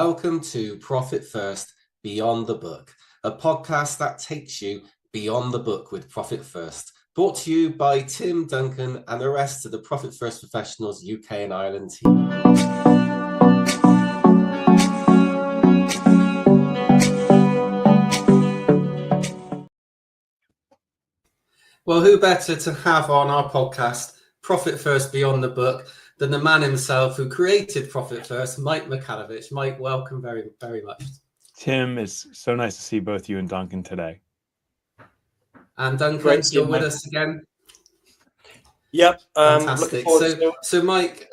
Welcome to Profit First Beyond the Book, a podcast that takes you beyond the book with Profit First. Brought to you by Tim, Duncan, and the rest of the Profit First Professionals UK and Ireland team. Well, who better to have on our podcast, Profit First Beyond the Book, than the man himself who created Profit First, Mike Michalowicz. Mike, welcome very, very much. Tim, it's so nice to see both you and Duncan today. And Duncan, you're with us again. Yep. Fantastic. So Mike,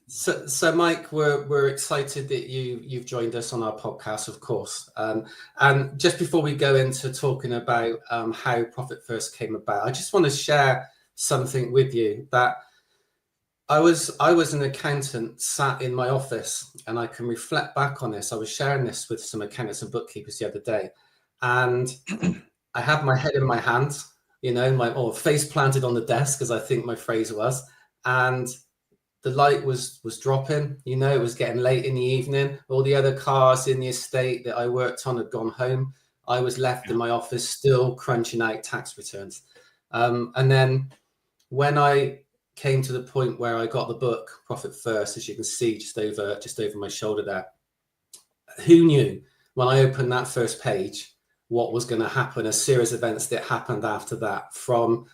So Mike, we're excited that you've joined us on our podcast, of course. And just before we go into talking about how Profit First came about, I just want to share something with you that I was an accountant sat in my office, and I can reflect back on this. I was sharing this with some accountants and bookkeepers the other day, and I had my head in my hands, or face planted on the desk, as I think my phrase was, and the light was dropping, it was getting late in the evening. All the other cars in the estate that I worked on had gone home. I was left in my office still crunching out tax returns. And then when I came to the point where I got the book, Profit First, as you can see just over my shoulder there, who knew when I opened that first page what was going to happen, a series of events that happened after that, from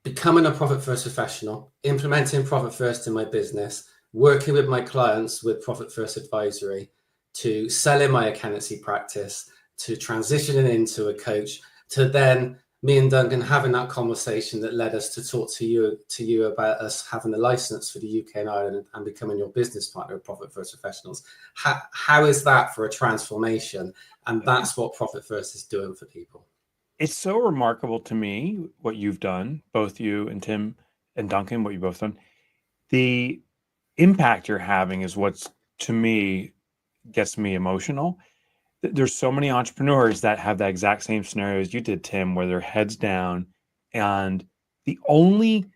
becoming a Profit First professional, implementing Profit First in my business, working with my clients with Profit First advisory, to selling my accountancy practice, to transitioning into a coach, to then me and Duncan having that conversation that led us to talk to you about us having a license for the UK and Ireland and becoming your business partner of Profit First Professionals. How is that for a transformation? And that's what Profit First is doing for people. It's so remarkable to me what you've done, both you and Tim and Duncan, what you've both done. The impact you're having is what's, to me, gets me emotional. There's so many entrepreneurs that have that exact same scenario as you did, Tim, where their head's down and the only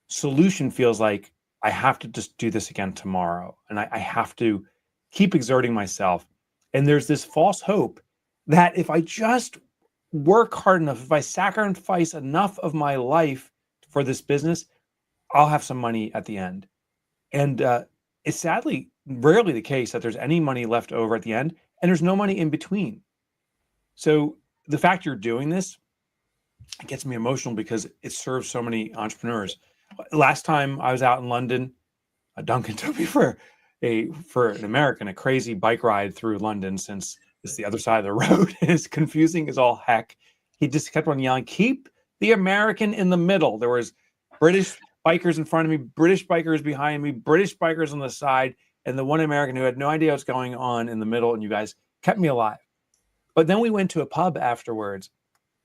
solution feels like I have to just do this again tomorrow. And I have to keep exerting myself. And there's this false hope that if I just work hard enough, if I sacrifice enough of my life for this business, I'll have some money at the end. And it's sadly rarely the case that there's any money left over at the end, and there's no money in between. So the fact you're doing this, it gets me emotional because it serves so many entrepreneurs. Last time I was out in London, Duncan took me for an American, a crazy bike ride through London, since it's the other side of the road. It's confusing as all heck. He just kept on yelling, keep the American in the middle. There was British bikers in front of me, British bikers behind me, British bikers on the side, and the one American who had no idea what's going on in the middle, and you guys kept me alive. But then we went to a pub afterwards,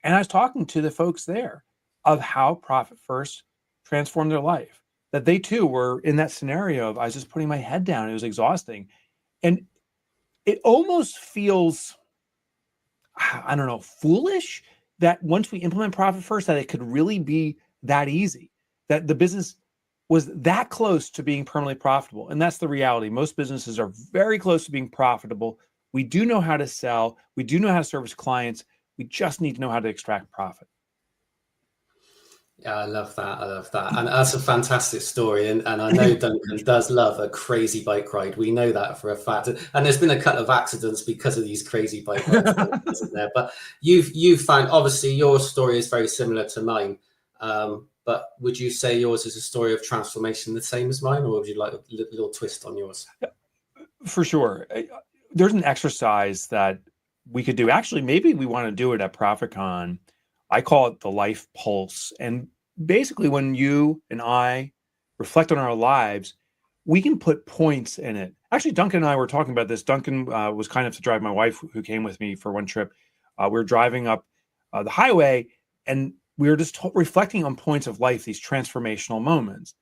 and I was talking to the folks there of how Profit First transformed their life, that they too were in that scenario of I was just putting my head down. It was exhausting. And it almost feels, I don't know, foolish that once we implement Profit First, that it could really be that easy, that the business was that close to being permanently profitable. And that's the reality. Most businesses are very close to being profitable. We do know how to sell. We do know how to service clients. We just need to know how to extract profit. Yeah, I love that. And that's a fantastic story. And I know Duncan does love a crazy bike ride. We know that for a fact. And there's been a couple of accidents because of these crazy bike rides, isn't there? But you've found, obviously, your story is very similar to mine. But would you say yours is a story of transformation the same as mine, or would you like a little twist on yours? For sure. There's an exercise that we could do. Actually, maybe we want to do it at ProfitCon. I call it the life pulse. And basically, when you and I reflect on our lives, we can put points in it. Actually, Duncan and I were talking about this. Duncan was kind enough to drive my wife, who came with me for one trip. We were driving up the highway, and we were just reflecting on points of life, these transformational moments.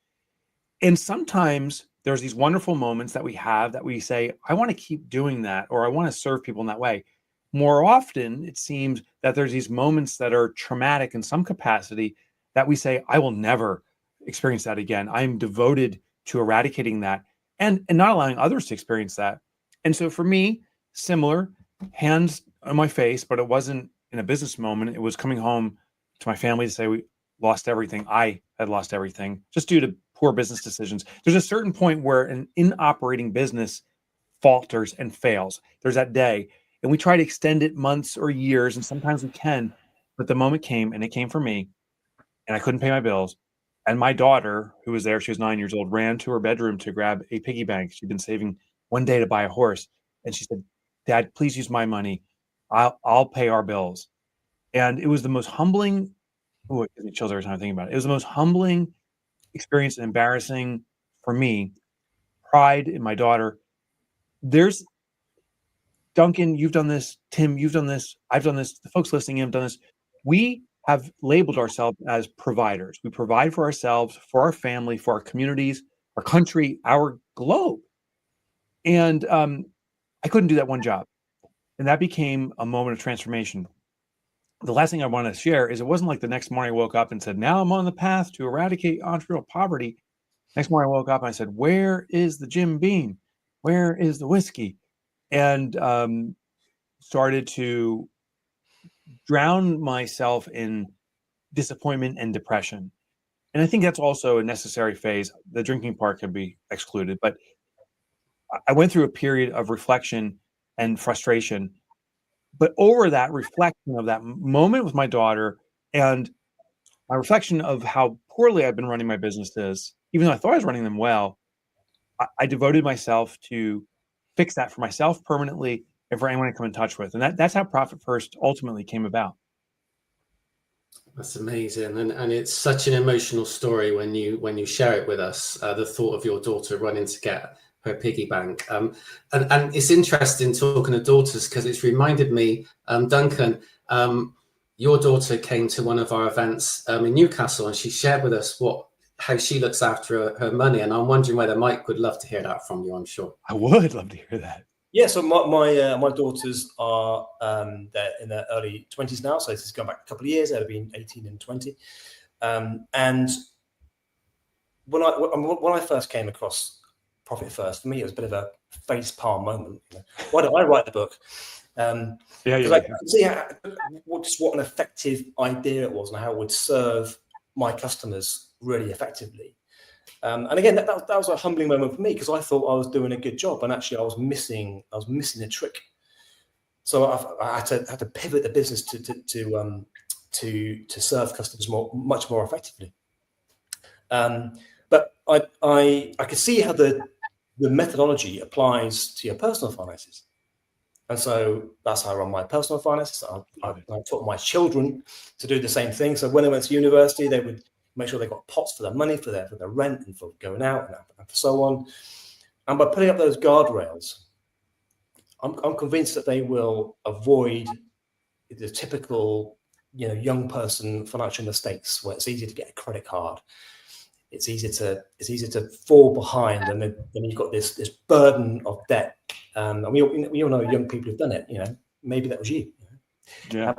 And sometimes there's these wonderful moments that we have that we say, I want to keep doing that, or I want to serve people in that way. More often, it seems that there's these moments that are traumatic in some capacity that we say, I will never experience that again. I'm devoted to eradicating that. and not allowing others to experience that. And so for me, similar, hands on my face, but it wasn't in a business moment. It was coming home to my family to say we lost everything. I had lost everything just due to poor business decisions. There's a certain point where an in-operating business falters and fails. There's that day, and we try to extend it months or years, and sometimes we can, but the moment came, and it came for me, and I couldn't pay my bills. And my daughter, who was there, she was 9 years old, ran to her bedroom to grab a piggy bank. She'd been saving one day to buy a horse. And she said, "Dad, please use my money. I'll pay our bills." And it was the most humbling, oh, it gives me chills every time I think about it. It was the most humbling experience and embarrassing for me. Pride in my daughter. There's Duncan, you've done this. Tim, you've done this. I've done this. The folks listening in have done this. We have labeled ourselves as providers. We provide for ourselves, for our family, for our communities, our country, our globe. And I couldn't do that one job. And that became a moment of transformation. The last thing I want to share is it wasn't like the next morning I woke up and said, now I'm on the path to eradicate entrepreneurial poverty. Next morning I woke up and I said, where is the Jim Beam? Where is the whiskey? And started to drown myself in disappointment and depression. And I think that's also a necessary phase. The drinking part can be excluded, but I went through a period of reflection and frustration. But over that reflection of that moment with my daughter and my reflection of how poorly I've been running my businesses, even though I thought I was running them well, I devoted myself to fix that for myself permanently and for anyone I come in touch with. And that's how Profit First ultimately came about. That's amazing, and it's such an emotional story when you share it with us. The thought of your daughter running to get her piggy bank, and it's interesting talking to daughters because it's reminded me, Duncan, your daughter came to one of our events in Newcastle, and she shared with us how she looks after her money, and I'm wondering whether Mike would love to hear that from you. I'm sure I would love to hear that. Yeah, so my daughters are they're in their early 20s now, so this is going back a couple of years. They've been 18 and 20, and when I first came across Profit First, for me it was a bit of a face palm moment. You know? Why did I write the book? Because I could see what an effective idea it was and how it would serve my customers really effectively. And again, that was a humbling moment for me because I thought I was doing a good job, and actually I was missing a trick. So I had to pivot the business to serve customers much more effectively. But I could see how the methodology applies to your personal finances, and so that's how I run my personal finances. I taught my children to do the same thing. So when they went to university, they would make sure they got pots for their money, for their rent, and for going out and so on. And by putting up those guardrails, I'm convinced that they will avoid the typical, young person financial mistakes where it's easy to get a credit card. It's easy to fall behind, and then you've got this burden of debt. And we all know young people who've done it. Maybe that was you. Yeah,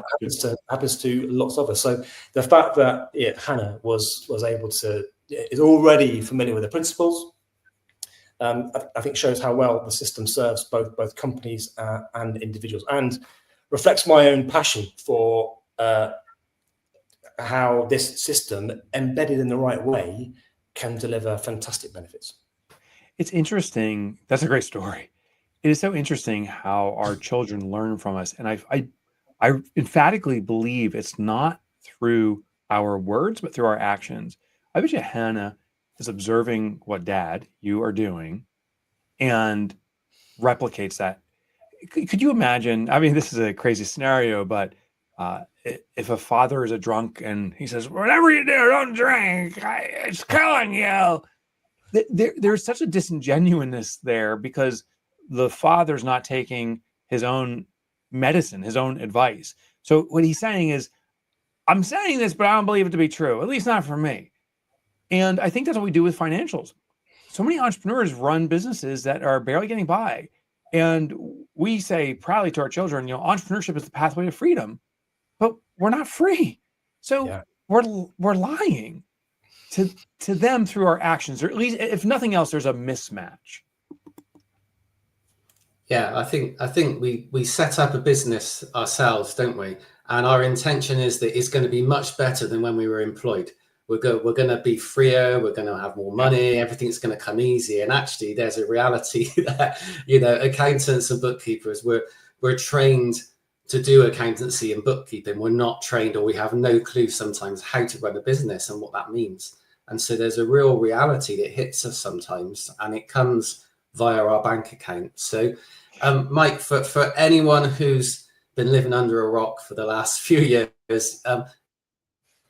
happens to lots of us. So the fact that Hannah was able to is already familiar with the principles, I think shows how well the system serves both companies and individuals, and reflects my own passion for how this system, embedded in the right way, can deliver fantastic benefits. It's interesting. That's a great story. It is so interesting how our children learn from us, and I emphatically believe it's not through our words, but through our actions. I bet you Hannah is observing what Dad, you are doing and replicates that. Could you imagine? I mean, this is a crazy scenario, but if a father is a drunk and he says, whatever you do, don't drink, it's killing you. There's such a disingenuousness there because the father's not taking his own medicine, his own advice. So what he's saying is, I'm saying this, but I don't believe it to be true, at least not for me. And I think that's what we do with financials. So many entrepreneurs run businesses that are barely getting by. And we say proudly to our children, entrepreneurship is the pathway to freedom, but we're not free. So we're lying to them through our actions, or at least if nothing else, there's a mismatch. Yeah, I think we set up a business ourselves, don't we? And our intention is that it's going to be much better than when we were employed. We're going to be freer. We're going to have more money. Everything's going to come easy. And actually, there's a reality that accountants and bookkeepers we're trained to do accountancy and bookkeeping. We're not trained, or we have no clue sometimes how to run a business and what that means. And so there's a real reality that hits us sometimes, and it comes via our bank account. So, Mike, for anyone who's been living under a rock for the last few years,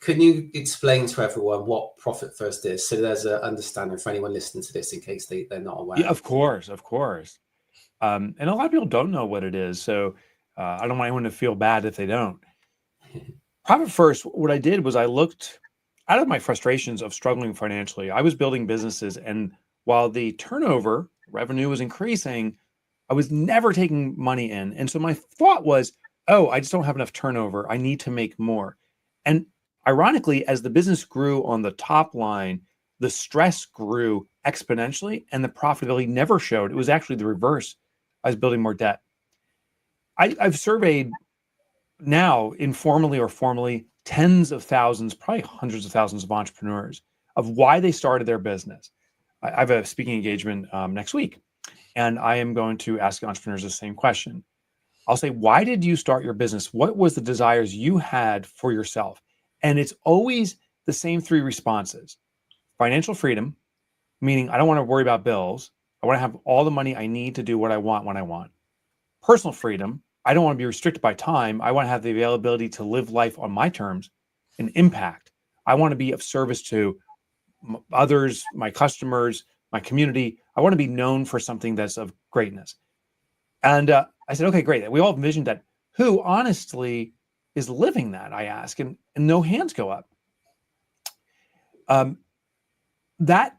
can you explain to everyone what Profit First is, so there's an understanding for anyone listening to this in case they're not aware? Yeah, of course. And a lot of people don't know what it is, so I don't want anyone to feel bad if they don't. Profit First, what I did was I looked out of my frustrations of struggling financially. I was building businesses, and while the turnover revenue was increasing, I was never taking money in. And so my thought was, oh, I just don't have enough turnover. I need to make more. And ironically, as the business grew on the top line, the stress grew exponentially and the profitability never showed. It was actually the reverse. I was building more debt. I've surveyed now, informally or formally, tens of thousands, probably hundreds of thousands of entrepreneurs of why they started their business. I have a speaking engagement next week, and I am going to ask entrepreneurs the same question. I'll say, why did you start your business? What was the desires you had for yourself? And it's always the same three responses. Financial freedom, meaning I don't want to worry about bills. I want to have all the money I need to do what I want when I want. Personal freedom, I don't want to be restricted by time. I want to have the availability to live life on my terms. And impact, I want to be of service to others, my customers, my community. I want to be known for something that's of greatness. And I said, okay, great. We all envisioned that. Who honestly is living that, I ask, and no hands go up. That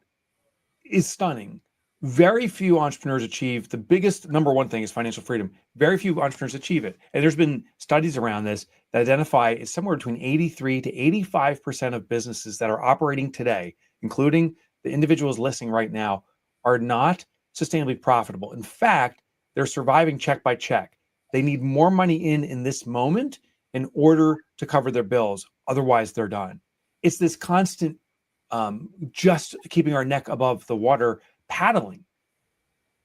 is stunning. Very few entrepreneurs achieve the biggest, number one thing is financial freedom. Very few entrepreneurs achieve it. And there's been studies around this that identify it's somewhere between 83 to 85% of businesses that are operating today, including the individuals listening right now, are not sustainably profitable. In fact, they're surviving check by check. They need more money in this moment in order to cover their bills. Otherwise, they're done. It's this constant just keeping our neck above the water, paddling.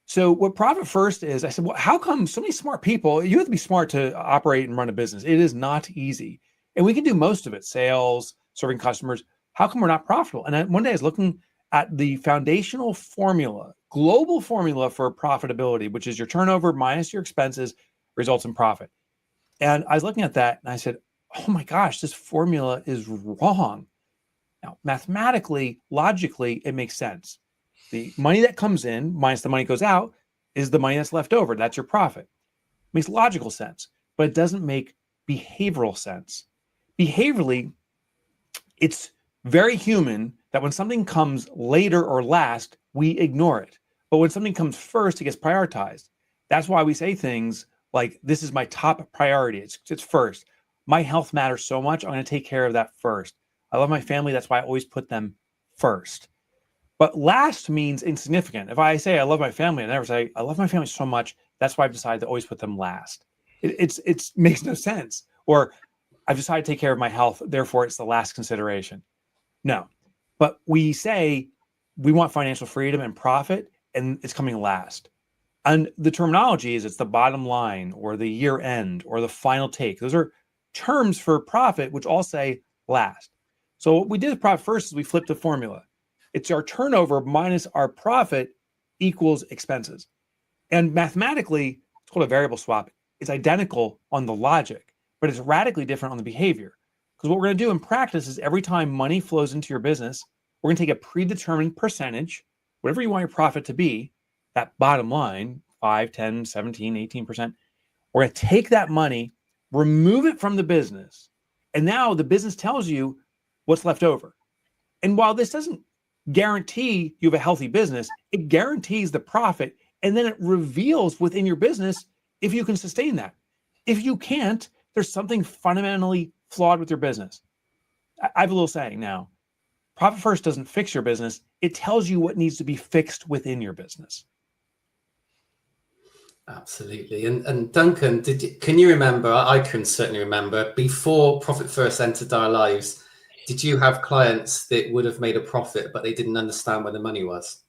So what Profit First is, I said, well, how come so many smart people, you have to be smart to operate and run a business. It is not easy. And we can do most of it, sales, serving customers. How come we're not profitable? And one day I was looking at the foundational formula, global formula for profitability, which is your turnover minus your expenses results in profit. And I was looking at that and I said, oh my gosh, this formula is wrong. Now, mathematically, logically, it makes sense. The money that comes in minus the money goes out is the money that's left over. That's your profit. It makes logical sense, but it doesn't make behavioral sense. Behaviorally, it's very human that when something comes later or last, we ignore it. But when something comes first, it gets prioritized. That's why we say things like, this is my top priority. It's first. My health matters so much. I'm going to take care of that first. I love my family. That's why I always put them first. But last means insignificant. If I say I love my family, I never say I love my family so much. That's why I've decided to always put them last. It makes no sense. Or I've decided to take care of my health. Therefore, it's the last consideration. No. But we say we want financial freedom and profit, and it's coming last. And the terminology is it's the bottom line or the year end or the final take. Those are terms for profit, which all say last. So what we did with Profit First is we flipped the formula. It's our turnover minus our profit equals expenses. And mathematically, it's called a variable swap. It's identical on the logic, but it's radically different on the behavior. Because what we're going to do in practice is every time money flows into your business, we're going to take a predetermined percentage, whatever you want your profit to be, that bottom line, 5, 10, 17, 18%. We're going to take that money, remove it from the business, and now the business tells you what's left over. And while this doesn't guarantee you have a healthy business, it guarantees the profit, and then it reveals within your business if you can sustain that. If you can't, there's something fundamentally flawed with your business. I have a little saying now. Profit First doesn't fix your business. It tells you what needs to be fixed within your business. Absolutely. And Duncan, can you remember, I can certainly remember, before Profit First entered our lives, did you have clients that would have made a profit, but they didn't understand where the money was?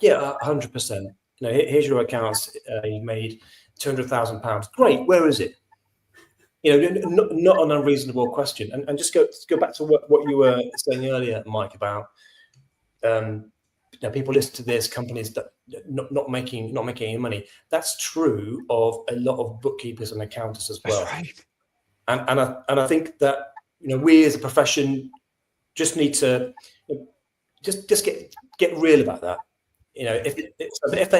Yeah, 100%. Here's your accounts. You made £200,000. Great. Where is it? Not an unreasonable question. And just go back to what you were saying earlier, Mike, about people listen to this, companies that not making any money. That's true of a lot of bookkeepers and accountants as well. That's right. And I think that we as a profession just need to just get real about that. If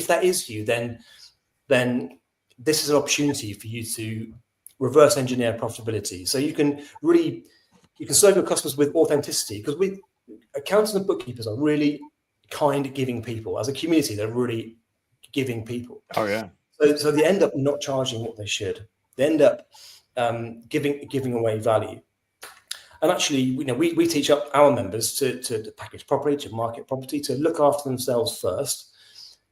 that is you, then this is an opportunity for you to reverse engineer profitability. So you can serve your customers with authenticity, because accountants and bookkeepers are really kind, giving people. As a community, they're really giving people. Oh yeah. So they end up not charging what they should. They end up giving away value. And actually, we teach up our members to package property, to market property, to look after themselves first,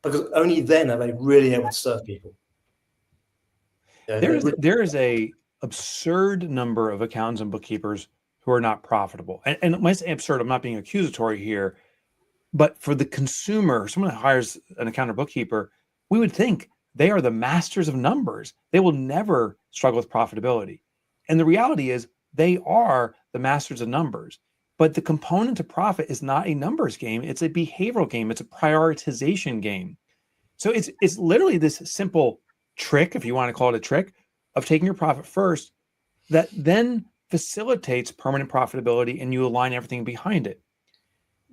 because only then are they really able to serve people. There is a absurd number of accountants and bookkeepers who are not profitable. And when I say absurd, I'm not being accusatory here, but for the consumer, someone that hires an accountant or bookkeeper, we would think they are the masters of numbers. They will never struggle with profitability. And the reality is they are the masters of numbers. But the component to profit is not a numbers game. It's a behavioral game. It's a prioritization game. So it's literally this simple trick, if you want to call it a trick, of taking your profit first that then facilitates permanent profitability, and you align everything behind it.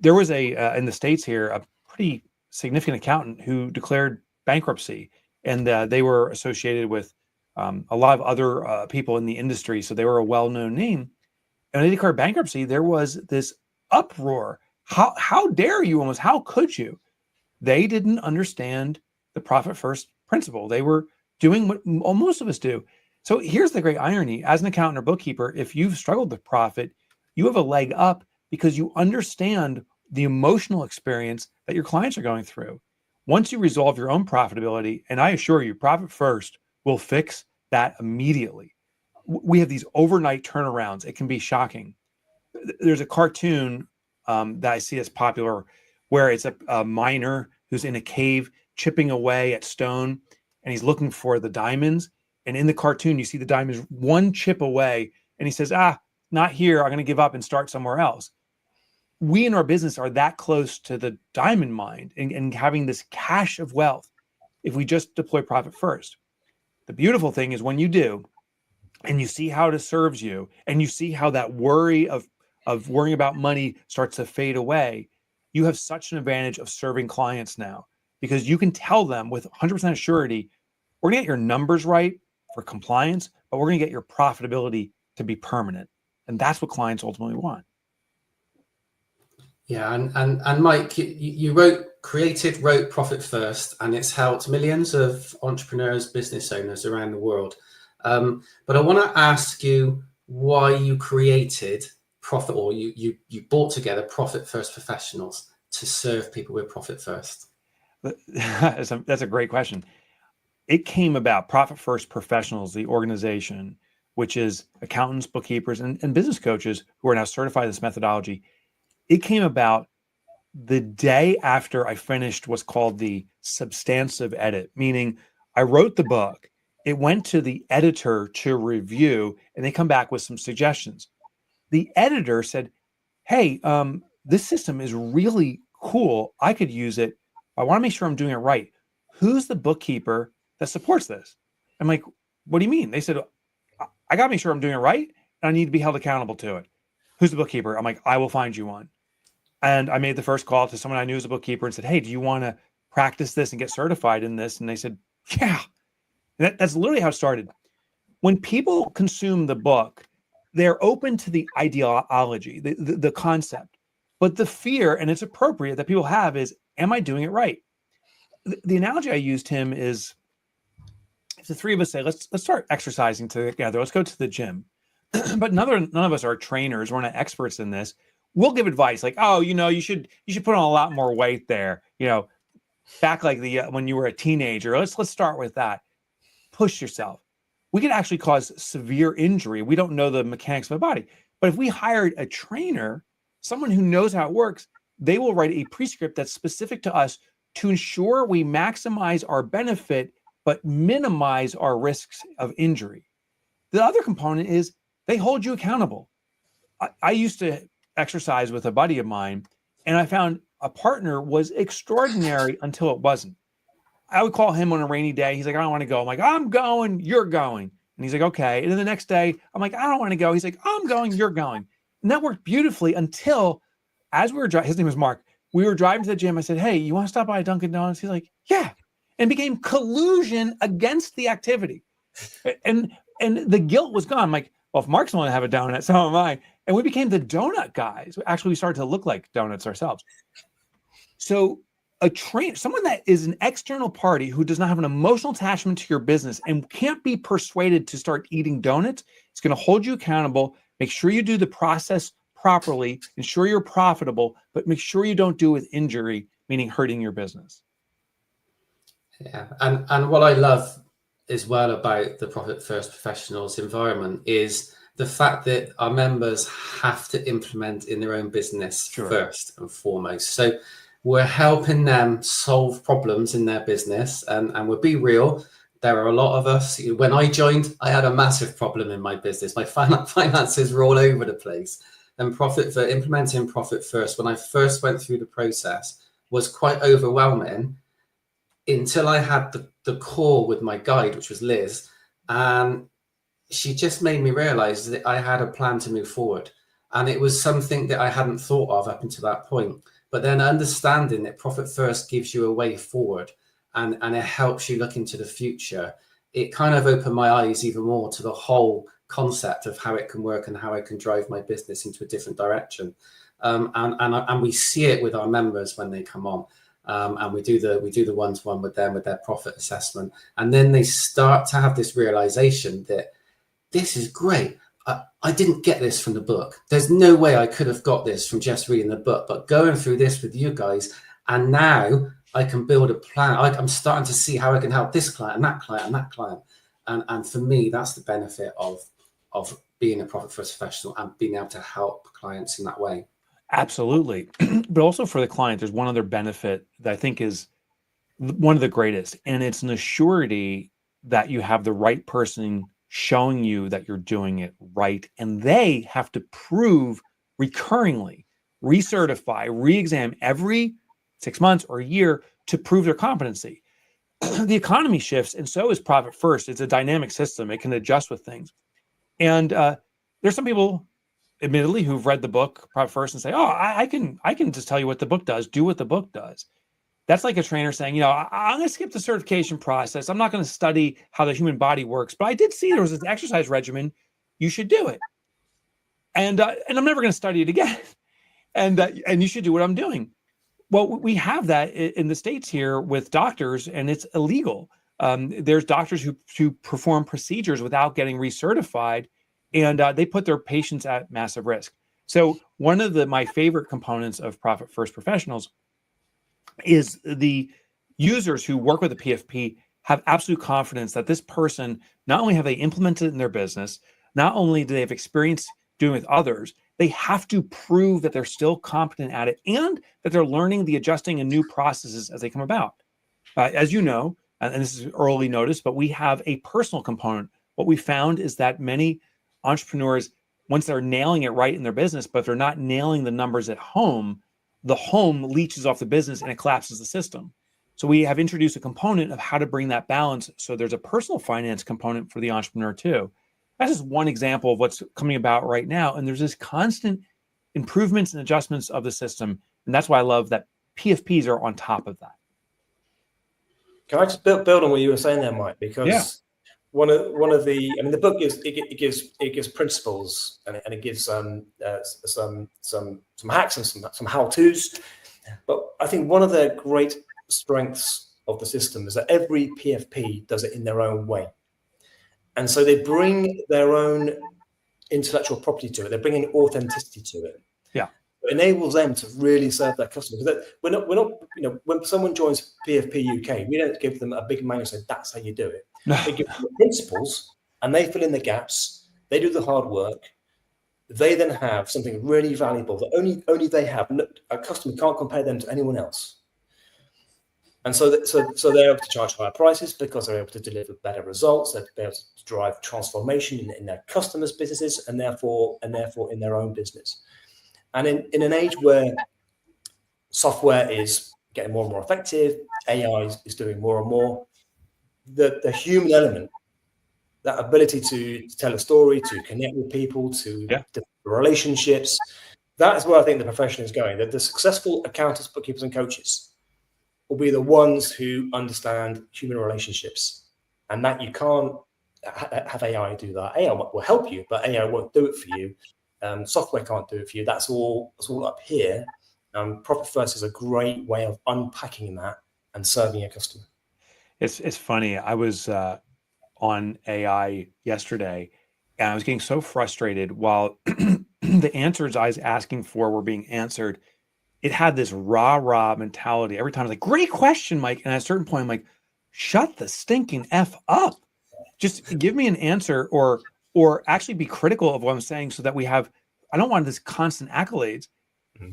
There was in the States here, a pretty significant accountant who declared bankruptcy, and they were associated with a lot of other people in the industry. So they were a well-known name. And when they declared bankruptcy, there was this uproar. How dare you? Almost, how could you? They didn't understand the profit first principle. They were doing what most of us do. So here's the great irony. As an accountant or bookkeeper, if you've struggled with profit, you have a leg up because you understand the emotional experience that your clients are going through. Once you resolve your own profitability, and I assure you, profit first will fix that immediately. We have these overnight turnarounds. It can be shocking. There's a cartoon that I see as popular where it's a miner who's in a cave chipping away at stone, and he's looking for the diamonds. And in the cartoon, you see the diamonds one chip away, and he says, not here. I'm going to give up and start somewhere else. We in our business are that close to the diamond mine and having this cache of wealth if we just deploy profit first. The beautiful thing is when you do, and you see how it serves you, and you see how that worry of worrying about money starts to fade away, you have such an advantage of serving clients now, because you can tell them with 100% surety, we're going to get your numbers right for compliance, but we're going to get your profitability to be permanent. And that's what clients ultimately want. Yeah, and Mike, you wrote Profit First, and it's helped millions of entrepreneurs, business owners around the world. But I want to ask you why you created Profit, or you brought together Profit First professionals to serve people with Profit First. That's a great question. It came about Profit First Professionals, the organization, which is accountants, bookkeepers, and business coaches who are now certified in this methodology. It came about the day after I finished what's called the substantive edit, meaning I wrote the book, it went to the editor to review, and they come back with some suggestions. The editor said, hey, this system is really cool. I could use it. I want to make sure I'm doing it right. Who's the bookkeeper that supports this? I'm like, what do you mean? They said, I got to make sure I'm doing it right, and I need to be held accountable to it. Who's the bookkeeper? I'm like, I will find you one. And I made the first call to someone I knew as a bookkeeper and said, hey, do you want to practice this and get certified in this? And they said, yeah. And that's literally how it started. When people consume the book, they're open to the ideology, the concept. But the fear, and it's appropriate, that people have is, am I doing it right? The analogy I used, Tim, is if the three of us say, let's start exercising together. Let's go to the gym. But none of us are trainers. We're not experts in this. We'll give advice like, oh, you should put on a lot more weight there. back like when you were a teenager. Let's start with that. Push yourself. We could actually cause severe injury. We don't know the mechanics of the body. But if we hired a trainer, someone who knows how it works, they will write a prescript that's specific to us to ensure we maximize our benefit, but minimize our risks of injury. The other component is they hold you accountable. I used to exercise with a buddy of mine, and I found a partner was extraordinary until it wasn't. I would call him on a rainy day. He's like, I don't want to go. I'm like, I'm going, you're going. And he's like, okay. And then the next day, I'm like, I don't want to go. He's like, I'm going, you're going. And that worked beautifully until, as we were driving, his name was Mark. We were driving to the gym. I said, hey, you want to stop by Dunkin' Donuts? He's like, yeah. And it became collusion against the activity. And the guilt was gone. I'm like, well, if Mark's willing to have a donut, so am I. And we became the donut guys. Actually, we started to look like donuts ourselves. So someone that is an external party who does not have an emotional attachment to your business and can't be persuaded to start eating donuts, it's going to hold you accountable. Make sure you do the process properly, ensure you're profitable, but make sure you don't do it with injury, meaning hurting your business. Yeah, and what I love as well about the Profit First Professionals environment is the fact that our members have to implement in their own business first and foremost. So we're helping them solve problems in their business, and we'll be real. There are a lot of us. When I joined, I had a massive problem in my business. My finances were all over the place. And implementing Profit First, when I first went through the process, was quite overwhelming until I had the call with my guide, which was Liz. And she just made me realize that I had a plan to move forward. And it was something that I hadn't thought of up until that point. But then understanding that Profit First gives you a way forward and it helps you look into the future, it kind of opened my eyes even more to the whole concept of how it can work and how I can drive my business into a different direction. And we see it with our members when they come on. And we do the one-to-one with them with their profit assessment. And then they start to have this realization that this is great. I didn't get this from the book. There's no way I could have got this from just reading the book, but going through this with you guys, and now I can build a plan. I'm starting to see how I can help this client and that client and that client. And for me, that's the benefit of being a Profit First professional and being able to help clients in that way. Absolutely. But also for the client, there's one other benefit that I think is one of the greatest, and it's an assurity that you have the right person showing you that you're doing it right. And they have to prove recurringly, recertify, re-exam every 6 months or a year to prove their competency. The economy shifts, and so is Profit First. It's a dynamic system. It can adjust with things. And there's some people, admittedly, who've read the book Profit First and say, oh, I can just tell you what the book does, do what the book does. That's like a trainer saying, I'm going to skip the certification process. I'm not going to study how the human body works, but I did see there was this exercise regimen. You should do it. And I'm never going to study it again. And you should do what I'm doing. Well, we have that in the States here with doctors, and it's illegal. There's doctors who perform procedures without getting recertified, and they put their patients at massive risk. So one of my favorite components of Profit First Professionals is the users who work with the PFP have absolute confidence that this person, not only have they implemented it in their business, not only do they have experience doing with others, they have to prove that they're still competent at it and that they're learning the adjusting and new processes as they come about. As you know, and this is early notice, but we have a personal component. What we found is that many entrepreneurs, once they're nailing it right in their business, but they're not nailing the numbers at home, the home leeches off the business and it collapses the system. So we have introduced a component of how to bring that balance. So there's a personal finance component for the entrepreneur too. That's just one example of what's coming about right now. And there's this constant improvements and adjustments of the system. And that's why I love that PFPs are on top of that. Can I just build on what you were saying there, Mike? Because one of the book gives principles and it gives some hacks and some how-tos. But I think one of the great strengths of the system is that every PFP does it in their own way. And so they bring their own intellectual property to it. They're bringing authenticity to it. Yeah. enables them to really serve their customers. We're not, when someone joins PFP UK, we don't give them a big manual and say, that's how you do it. We give them the principles and they fill in the gaps. They do the hard work. They then have something really valuable that only they have. A customer can't compare them to anyone else. And so they're able to charge higher prices because they're able to deliver better results. They're able to drive transformation in their customers' businesses and therefore in their own business. And in an age where software is getting more and more effective, AI is doing more and more, the human element, that ability to tell a story, to connect with people, to develop relationships, that is where I think the profession is going. That the successful accountants, bookkeepers, and coaches will be the ones who understand human relationships, and that you can't have AI do that. AI will help you, but AI won't do it for you. Software can't do it for you. That's all up here. Profit First is a great way of unpacking that and serving a customer. It's funny. I was on AI yesterday, and I was getting so frustrated while the answers I was asking for were being answered. It had this rah mentality. Every time I was like, great question, Mike. And at a certain point, I'm like, shut the stinking F up. Just give me an answer or actually be critical of what I'm saying so that I don't want this constant accolades.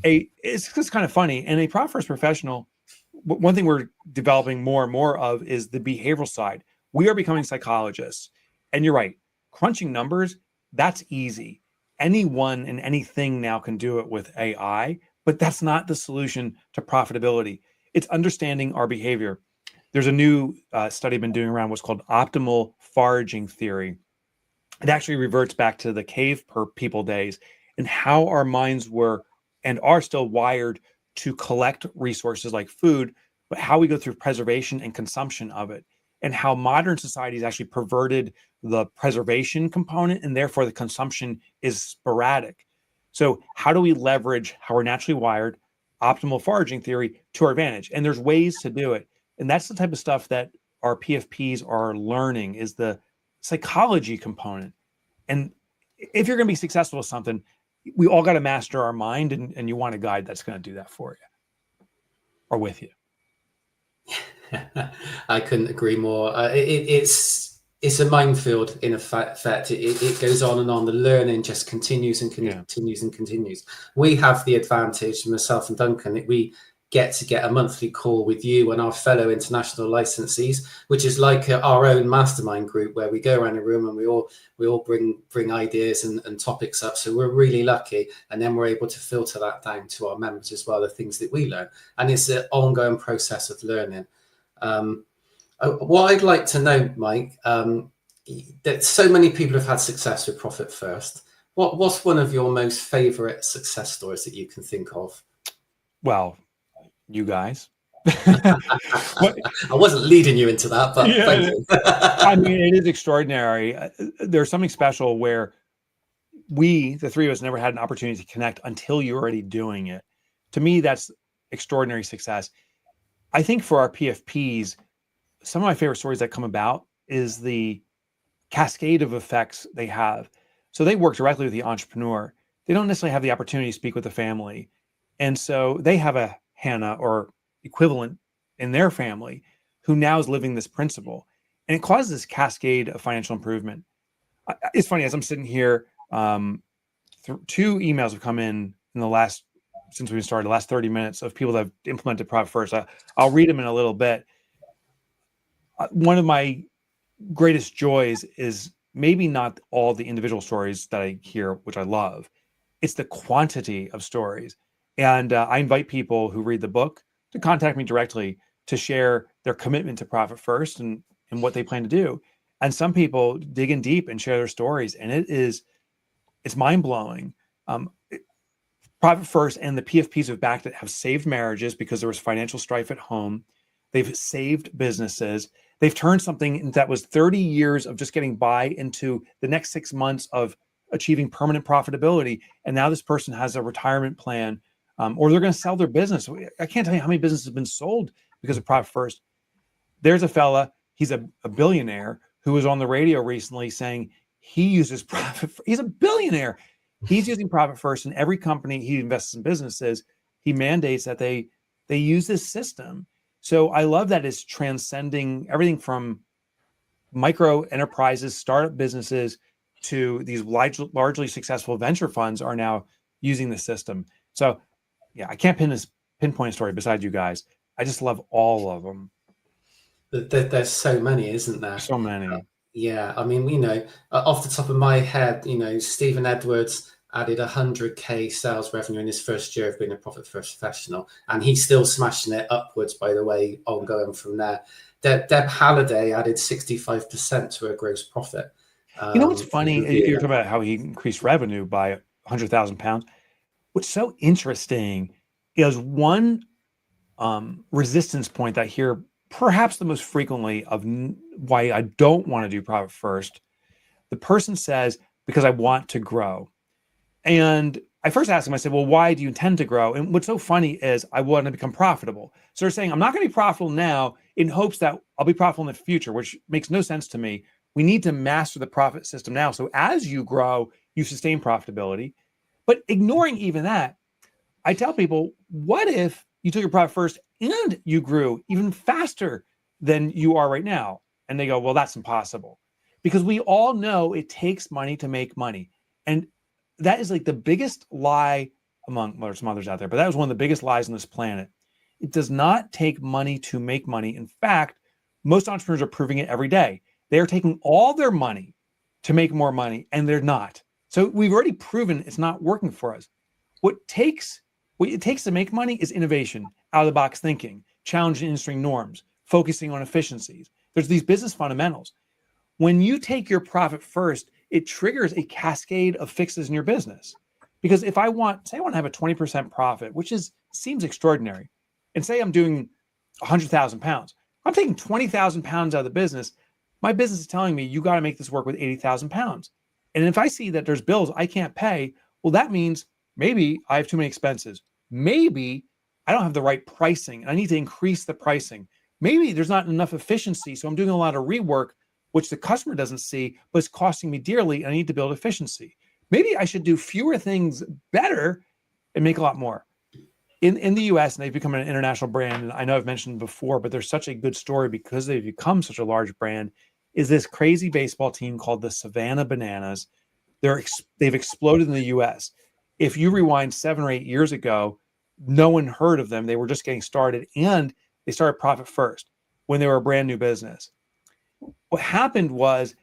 It's just kind of funny. And a Profit First professional, one thing we're developing more and more of is the behavioral side. We are becoming psychologists. And you're right, crunching numbers, that's easy. Anyone and anything now can do it with AI, but that's not the solution to profitability. It's understanding our behavior. There's a new study I've been doing around what's called optimal foraging theory. It actually reverts back to the cave people days and how our minds were and are still wired to collect resources like food, but how we go through preservation and consumption of it, and how modern society has actually perverted the preservation component, and therefore the consumption is sporadic. So how do we leverage how we're naturally wired, optimal foraging theory, to our advantage? And there's ways to do it. And that's the type of stuff that our PFPs are learning, is the psychology component. And if you're going to be successful with something, we all got to master our mind, and you want a guide that's going to do that for you or with you. I couldn't agree more. It's a minefield in effect. It goes on and on. The learning just continues and continues and continues. We have the advantage, myself and Duncan, that we get a monthly call with you and our fellow international licensees, which is like our own mastermind group where we go around the room and we all bring ideas and topics up. So we're really lucky, and then we're able to filter that down to our members as well, the things that we learn, and it's an ongoing process of learning. What I'd like to know, Mike, that so many people have had success with Profit First. What's one of your most favorite success stories that you can think of? Well, you guys. I wasn't leading you into that, but thank you. I mean, it is extraordinary. There's something special where the three of us, never had an opportunity to connect until you're already doing it. To me, that's extraordinary success. I think for our PFPs, some of my favorite stories that come about is the cascade of effects they have. So they work directly with the entrepreneur. They don't necessarily have the opportunity to speak with the family. And so they have a Hannah or equivalent in their family who now is living this principle. And it causes this cascade of financial improvement. It's funny, as I'm sitting here, 2 emails have come in the last, since we started, the last 30 minutes, of people that have implemented Profit First. I'll read them in a little bit. One of my greatest joys is maybe not all the individual stories that I hear, which I love. It's the quantity of stories. And I invite people who read the book to contact me directly to share their commitment to Profit First and what they plan to do. And some people dig in deep and share their stories. And it's mind-blowing. Profit First and the PFPs who've backed it have saved marriages because there was financial strife at home. They've saved businesses. They've turned something that was 30 years of just getting by into the next 6 months of achieving permanent profitability. And now this person has a retirement plan, or they're going to sell their business. I can't tell you how many businesses have been sold because of Profit First. There's a fella, he's a billionaire, who was on the radio recently saying he uses Profit. He's a billionaire. He's using profit first, and every company he invests in businesses, he mandates that they use this system. So I love that it's transcending everything from micro enterprises, startup businesses, to these largely successful venture funds are now using the system. So yeah, I can't pinpoint a story besides you guys. I just love all of them. There's so many, isn't there? So many. Yeah, I mean, off the top of my head, Stephen Edwards added 100K sales revenue in his first year of being a profit first professional, and he's still smashing it upwards, by the way, ongoing from there. Deb Halliday added 65% to her gross profit. What's funny? You're talking about how he increased revenue by £100,000. What's so interesting is one resistance point that I hear perhaps the most frequently of why I don't want to do profit first. The person says, because I want to grow. And I first asked him, I said, well, why do you intend to grow? And what's so funny is I want to become profitable. So they're saying, I'm not going to be profitable now in hopes that I'll be profitable in the future, which makes no sense to me. We need to master the profit system now. So as you grow, you sustain profitability. But ignoring even that, I tell people, what if you took your profit first and you grew even faster than you are right now? And they go, well, that's impossible. Because we all know it takes money to make money. And that is like the biggest lie there's some others out there, but that was one of the biggest lies on this planet. It does not take money to make money. In fact, most entrepreneurs are proving it every day. They are taking all their money to make more money, and they're not. So we've already proven it's not working for us. What it takes to make money is innovation, out of the box thinking, challenging industry norms, focusing on efficiencies. There's these business fundamentals. When you take your profit first, it triggers a cascade of fixes in your business. Because if I want to have a 20% profit, which seems extraordinary, and say I'm doing 100,000 pounds, I'm taking 20,000 pounds out of the business. My business is telling me you got to make this work with 80,000 pounds. And if I see that there's bills I can't pay, well, that means maybe I have too many expenses. Maybe I don't have the right pricing and I need to increase the pricing. Maybe there's not enough efficiency. So I'm doing a lot of rework, which the customer doesn't see, but it's costing me dearly. And I need to build efficiency. Maybe I should do fewer things better and make a lot more. In the US, and they've become an international brand. And I know I've mentioned before, but there's such a good story because they've become such a large brand, is this crazy baseball team called the Savannah Bananas. They've exploded in the US. If you rewind 7 or 8 years ago, no one heard of them. They were just getting started, and they started profit first when they were a brand new business. What happened was,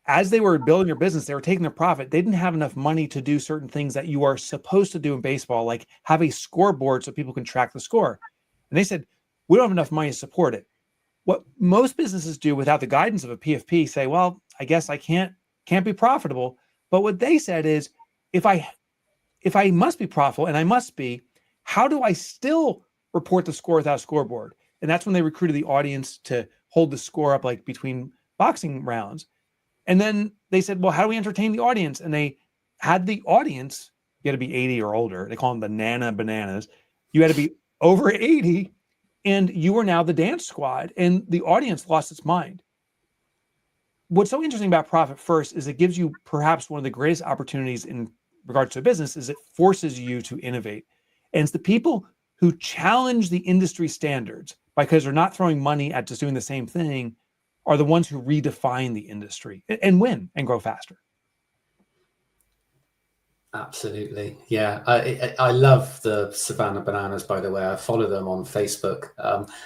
as they were building their business, they were taking their profit. They didn't have enough money to do certain things that you are supposed to do in baseball, like have a scoreboard so people can track the score. And they said, we don't have enough money to support it. What most businesses do without the guidance of a PFP say, well, I guess I can't be profitable. But what they said is, if I must be profitable, and I must be, how do I still report the score without a scoreboard? And that's when they recruited the audience to hold the score up, like between boxing rounds. And then they said, well, how do we entertain the audience? And they had the audience, you had to be 80 or older. They call them the Nana Bananas. You had to be over 80, and you were now the dance squad, and the audience lost its mind. What's so interesting about Profit First is it gives you perhaps one of the greatest opportunities in regards to a business is it forces you to innovate. And it's the people who challenge the industry standards because they're not throwing money at just doing the same thing are the ones who redefine the industry and win and grow faster. Absolutely. Yeah. I love the Savannah Bananas, by the way. I follow them on Facebook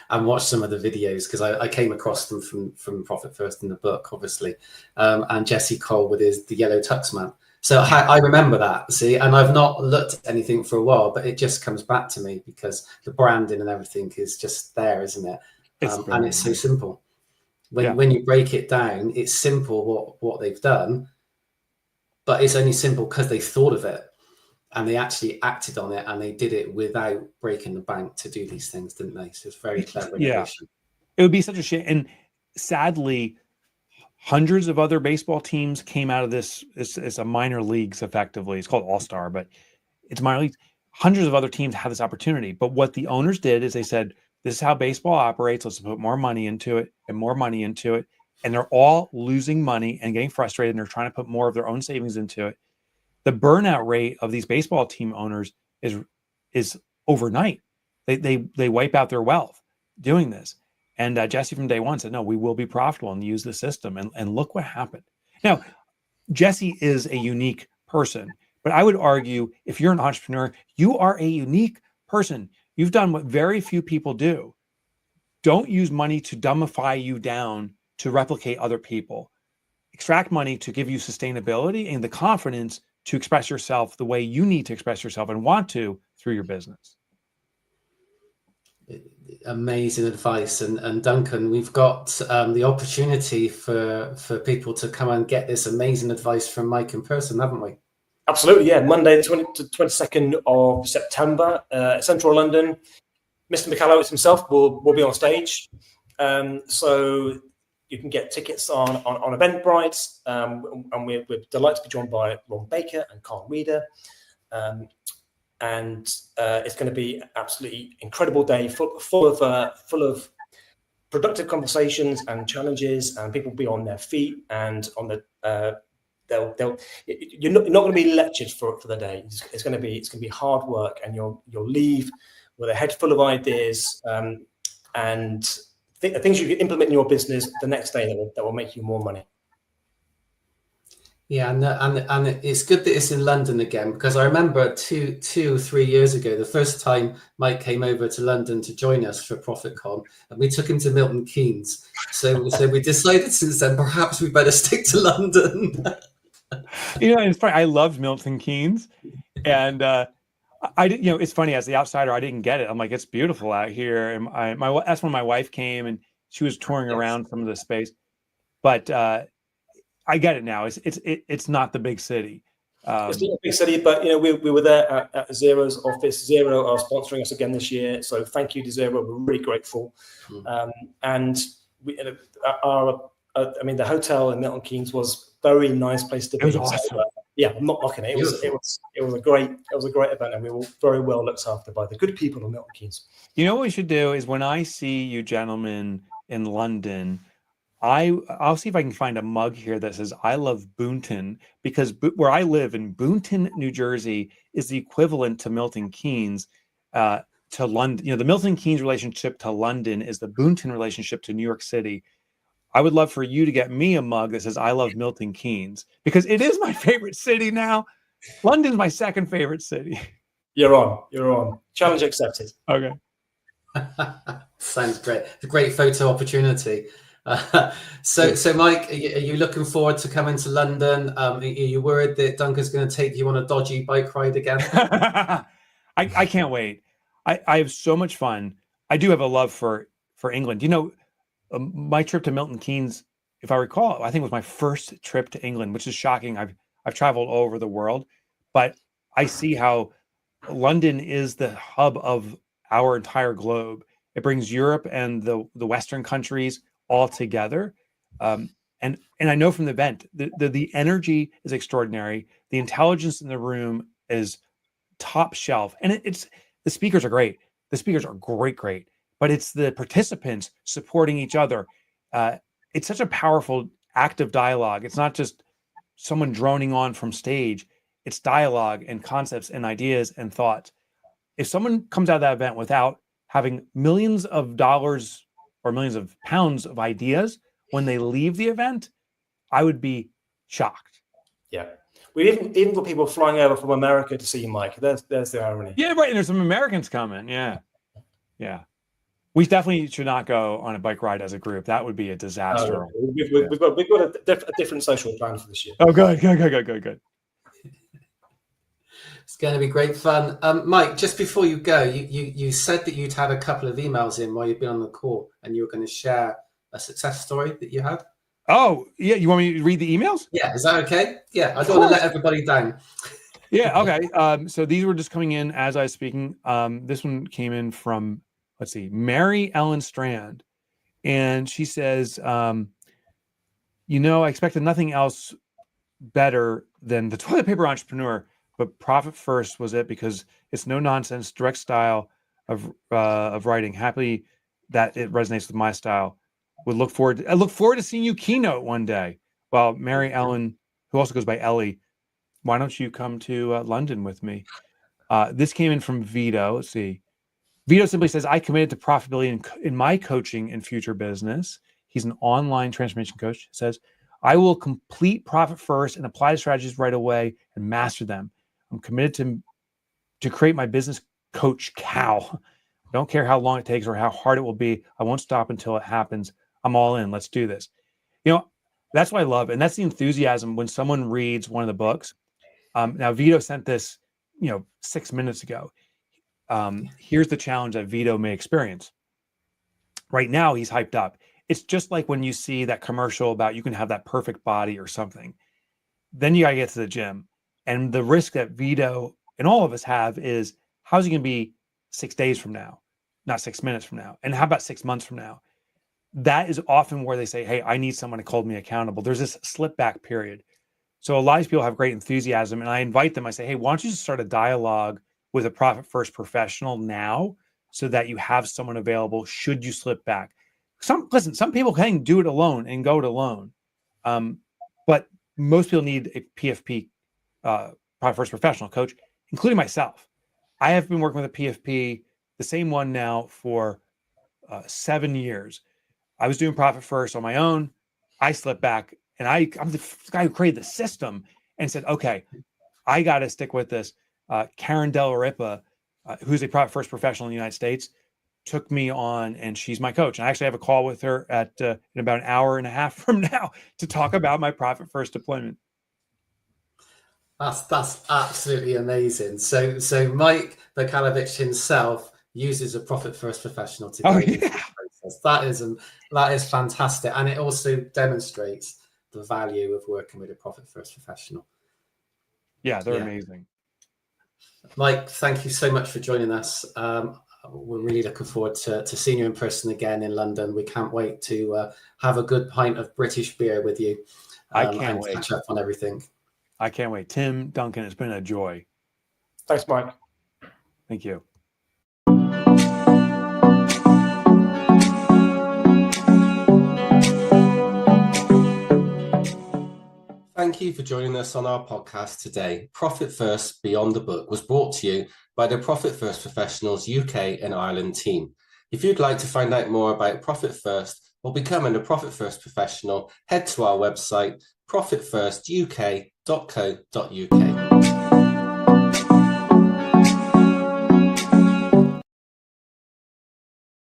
and watch some of the videos because I came across them from Profit First in the book, obviously. And Jesse Cole with the Yellow Tux Man. So I remember that, see, and I've not looked at anything for a while, but it just comes back to me because the branding and everything is just there, isn't it? And it's so simple. When you break it down, it's simple what they've done, but it's only simple because they thought of it and they actually acted on it and they did it without breaking the bank to do these things, didn't they? So it's very clever innovation. It would be such a shame. And sadly, hundreds of other baseball teams came out of this. It's a minor leagues, effectively. It's called All-Star, but it's minor leagues. Hundreds of other teams had this opportunity. But what the owners did is they said, this is how baseball operates. Let's put more money into it and more money into it. And they're all losing money and getting frustrated. And they're trying to put more of their own savings into it. the burnout rate of these baseball team owners is overnight. They wipe out their wealth doing this. And Jesse from day one said, no, we will be profitable and use the system. And look what happened. Now, Jesse is a unique person, but I would argue if you're an entrepreneur, you are a unique person. You've done what very few people do. Don't use money to dumbify you down to replicate other people. Extract money to give you sustainability and the confidence to express yourself the way you need to express yourself and want to through your business. Amazing advice. And Duncan, we've got the opportunity for people to come and get this amazing advice from Mike in person, haven't we? Absolutely, yeah. Monday, the 22nd of September, Central London. Mr. Michalowicz himself will be on stage. So you can get tickets on Eventbrite. And we're delighted to be joined by Ron Baker and Carl Reeder. And it's going to be an absolutely incredible day, full of productive conversations and challenges, and people will be on their feet and on the. You're not going to be lectured for the day. It's going to be hard work, and you'll leave with a head full of ideas and things you can implement in your business the next day that will make you more money. Yeah, and it's good that it's in London again, because I remember 3 years ago, the first time Mike came over to London to join us for ProfitCon, and we took him to Milton Keynes. So we decided since then perhaps we better stick to London. It's funny. I loved Milton Keynes, and I did. It's funny, as the outsider, I didn't get it. I'm like, it's beautiful out here, and that's when my wife came and she was touring around some of the space, but. I get it now. It's not the big city. It's not a big city, but we were there at Zero's office. Zero are sponsoring us again this year, so thank you to Zero. We're really grateful. And we, the hotel in Milton Keynes was a very nice place to be. It was awesome. Yeah, I'm not knocking it. It was a great event, and we were very well looked after by the good people of Milton Keynes. You know what we should do is, when I see you gentlemen in London, I'll see if I can find a mug here that says "I love Boonton," because where I live in Boonton, New Jersey, is the equivalent to Milton Keynes to London. The Milton Keynes relationship to London is the Boonton relationship to New York City. I would love for you to get me a mug that says "I love Milton Keynes," because it is my favorite city now. London's my second favorite city. You're on. Challenge accepted. Okay. Sounds great. It's a great photo opportunity. So Mike, are you looking forward to coming to London? Are you worried that Duncan's going to take you on a dodgy bike ride again? I can't wait. I have so much fun. I do have a love for England. My trip to Milton Keynes, if I recall, I think it was my first trip to England, which is shocking. I've traveled all over the world, but I see how London is the hub of our entire globe. It brings Europe and the Western countries all together. And I know from the event, the energy is extraordinary. The intelligence in the room is top shelf. And it's the speakers are great. The speakers are great. But it's the participants supporting each other. It's such a powerful active dialogue. It's not just someone droning on from stage. It's dialogue and concepts and ideas and thoughts. If someone comes out of that event without having millions of dollars or millions of pounds of ideas when they leave the event, I would be shocked. Yeah. We even got people flying over from America to see you, Mike. There's the irony. Yeah, right. And there's some Americans coming. Yeah. We definitely should not go on a bike ride as a group. That would be a disaster. We've got a different social plan for this year. Oh, good. It's going to be great fun. Mike, just before you go, you said that you'd had a couple of emails in while you've been on the call, and you were going to share a success story that you had. Oh, yeah. You want me to read the emails? Yeah. Is that okay? Yeah. I don't want to let everybody down. Yeah. Okay. So these were just coming in as I was speaking. This one came in from, let's see, Mary Ellen Strand. And she says, I expected nothing else better than the toilet paper entrepreneur, but profit first was it, because it's no nonsense, direct style of writing. Happy that it resonates with my style. I look forward to seeing you keynote one day. Well, Mary Ellen, who also goes by Ellie, why don't you come to London with me? This came in from Vito. Let's see. Vito simply says, I committed to profitability in my coaching and future business. He's an online transformation coach. Says, I will complete profit first and apply the strategies right away and master them. I'm committed to create my business coach cow. I don't care how long it takes or how hard it will be. I won't stop until it happens. I'm all in. Let's do this. That's what I love. And that's the enthusiasm when someone reads one of the books. Now, Vito sent this, 6 minutes ago. Here's the challenge that Vito may experience. Right now, he's hyped up. It's just like when you see that commercial about you can have that perfect body or something. Then you got to get to the gym. And the risk that Vito and all of us have is, how's he going to be 6 days from now, not 6 minutes from now? And how about 6 months from now? That is often where they say, hey, I need someone to hold me accountable. There's this slip back period. So a lot of people have great enthusiasm, and I invite them. I say, hey, why don't you just start a dialogue with a profit first professional now so that you have someone available should you slip back. Some people can do it alone and go it alone. But most people need a PFP, profit first professional coach, including myself. I have been working with a PFP, the same one now for 7 years. I was doing profit first on my own. I slipped back, and I'm the guy who created the system and said, okay, I got to stick with this. Karen Del Ripa, who's a profit first professional in the United States, took me on, and she's my coach. And I actually have a call with her in about an hour and a half from now to talk about my profit first deployment. That's absolutely amazing. So Mike Michalowicz himself uses a profit first professional to go through the process. That is fantastic, and it also demonstrates the value of working with a profit first professional. Yeah, they're amazing. Mike, thank you so much for joining us. We're really looking forward to seeing you in person again in London. We can't wait to have a good pint of British beer with you. I can't wait. Catch up on everything. I can't wait. Tim, Duncan, it's been a joy. Thanks, Mike. Thank you. Thank you for joining us on our podcast today. Profit First Beyond the Book was brought to you by the Profit First Professionals UK and Ireland team. If you'd like to find out more about Profit First or becoming a Profit First professional, head to our website, profitfirstuk.co.uk.